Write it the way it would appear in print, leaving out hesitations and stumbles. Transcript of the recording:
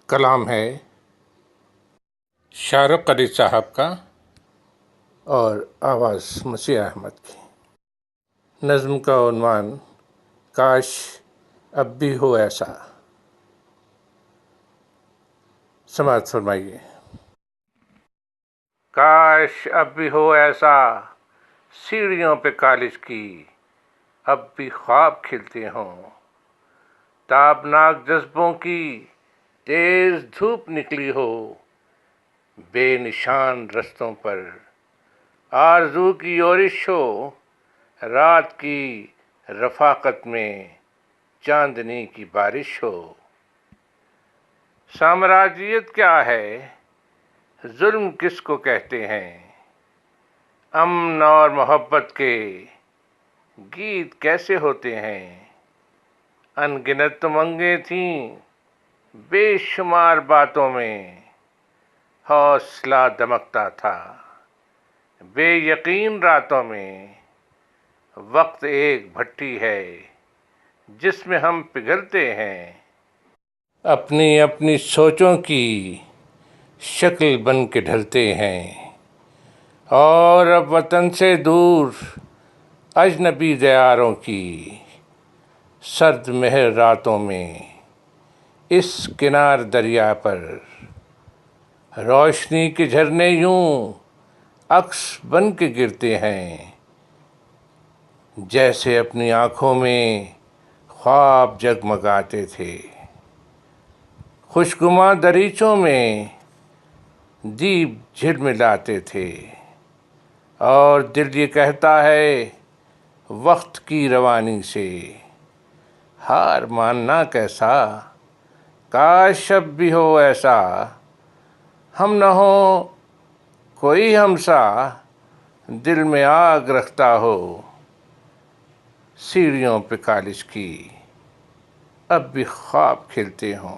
کلام ہے شاہ رخ علی صاحب کا اور آواز مسیح احمد کی۔ نظم کا عنوان کاش اب بھی ہو ایسا۔ سماعت فرمائیے۔ کاش اب بھی ہو ایسا، سیڑھیوں پہ کالج کی اب بھی خواب کھلتے ہوں، تابناک جذبوں کی تیز دھوپ نکلی ہو، بے نشان رستوں پر آرزو کی یورش ہو، رات کی رفاقت میں چاندنی کی بارش ہو۔ سامراجیت کیا ہے، ظلم کس کو کہتے ہیں، امن اور محبت کے گیت کیسے ہوتے ہیں۔ ان گنت امنگیں تھیں بے شمار باتوں میں، حوصلہ دمکتا تھا بے یقین راتوں میں۔ وقت ایک بھٹی ہے جس میں ہم پگھلتے ہیں، اپنی اپنی سوچوں کی شکل بن کے ڈھلتے ہیں، اور اب وطن سے دور اجنبی دیاروں کی سرد مہر راتوں میں اس کنار دریا پر روشنی کے جھرنے یوں عکس بن کے گرتے ہیں، جیسے اپنی آنکھوں میں خواب جگمگاتے تھے۔ خوشگواں دریچوں میں دیپ جھلملاتے تھے، اور دل یہ کہتا ہے وقت کی روانی سے ہار ماننا کیسا۔ کاش اب بھی ہو ایسا، ہم نہ ہوں کوئی ہمسا، دل میں آگ رکھتا ہو سیڑھیوں پہ کالج کی اب بھی خواب کھلتے ہوں۔